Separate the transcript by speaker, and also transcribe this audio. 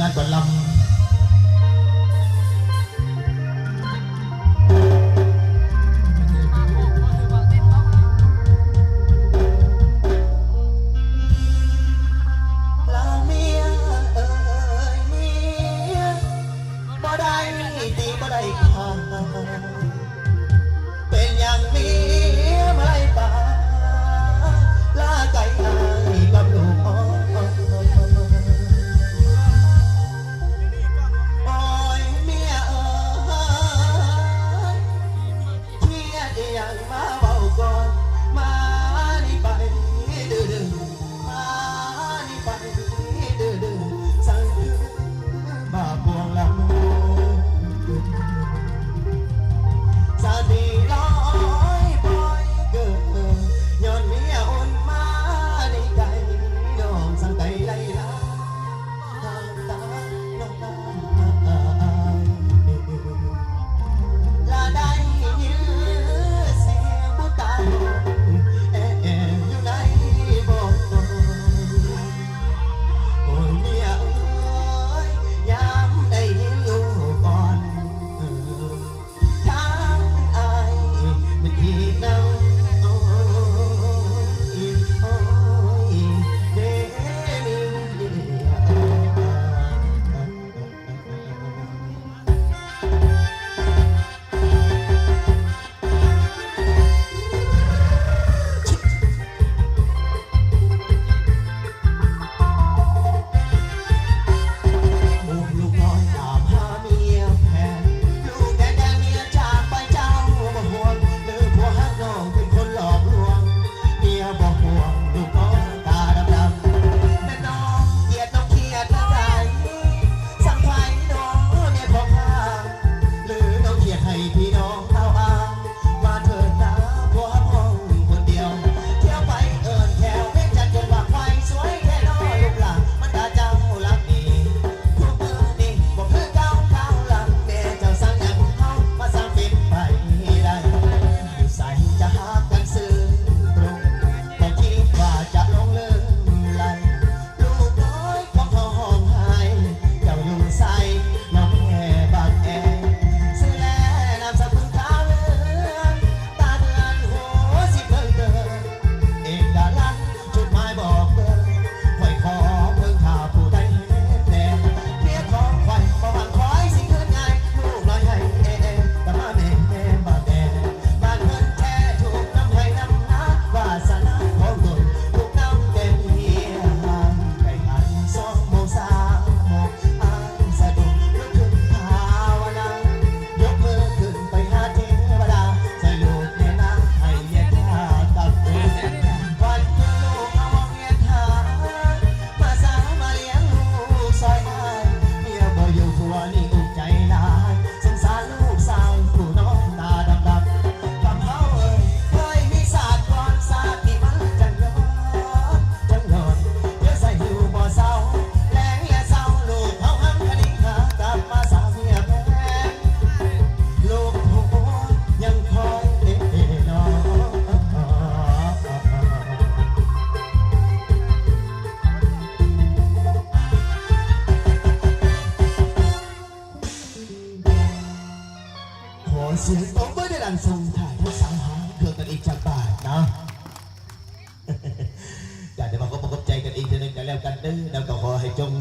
Speaker 1: านก่อนลำเป็นอย่างนี้ไม่ป่าลาไก่อายกับลูกอ้อยเมียเที่ยดอย่างมาเบาก่อนมานี่ไปดื้อมานี่ไปดื้อสั่งมาพวงลำสาดีร้อยปล่อยเกิดย้อนเมียอุ่นมาในใจน้องสั่งใจไล่ลาทางตาน้องตาลาได้ยินเสียงบุตรอยู่ในบ่โอ้ยเมียยามได้ยินลูกก่อนมันอีกน้ำโอ้ยเดมิลูกน้อยตามหาเมียแพงลูกแดงเมียจากไปเจ้าบ่ห่วงหรือผัวฮักน้องเป็นคนหลอกลวงเมียบอกห่วงลูกน้องตาดำแม่น้องเกลียดน้องเครียดน้องได้สั่งไว้น้องเมียของข้าหรือน้องเครียดให้พี่น้องเอาอ้างมาเถิดนะผัวห้องคนเดียวเที่ยวไปเอิญแถวเพ่งจันทร์จนว่าไฟสวยแค่น้อยลูกหลานมันตาเจ้าลักดีทุกมือนี่บอกคือเก้าหลังแม่เจ้าสั่งอย่างเฮามาสั่งเป็นไปได้ใส่จะหากันซื้อตรงแต่คิดว่าจะลงเลื่อนไหลลูกน้อยของทองหายเจ้าอยู่ใส่น้องแม่บักแอซื้อแลน้ำสกุลขาวเหลืองตาเดือนหัวสิเพิ่งเดินเอกดาลันจุดหมายบอกเดินคอยขอเพิ่งข่าวผู้ใดเห็นแน่เพียรของคอยบ่หวังคอยสิ่งเงินง่ายลูกน้อยให้แต่มาแม่บาดแดบ้านเงินแท้ถูกน้ำให้น้ำหาวาสนาของตนถูกน้ำเต็มเฮียไก่หัน2 โมง 3 โมงอ้างสะดุ้งลุกขึ้นภาวนายกมือขึ้นไปหาเทวดาใส่ลูกแม่นาให้เย็นหาตับตัววันเกิดลูกเอามองเย็นหามาสามาเลี้ยงลูกซอยอ้ายเมียบ่อยู่ผัวนี่อุกใจหลายสงสารลูกสาวผู้น้องตาดำกับเขาเคยมีศาสตร์ก่อนศาสตร์ที่มันจังย้อนเดี๋ยวใส่หิวบ่เศร้าแรงเมียเศร้าลูกเขาหันคณิ้งหากลับมาสาวเมียแพงลูกหัวยังคอยนอขอเสียงตบมือได้ดังทรงถ่ายทั้งสามหางเพื่อกันอีกจากบาทนะ อยากจะมาก็ประกบใจกันอีกทีนึงกันแล้วกันเด้อแล้วก็ขอให้จง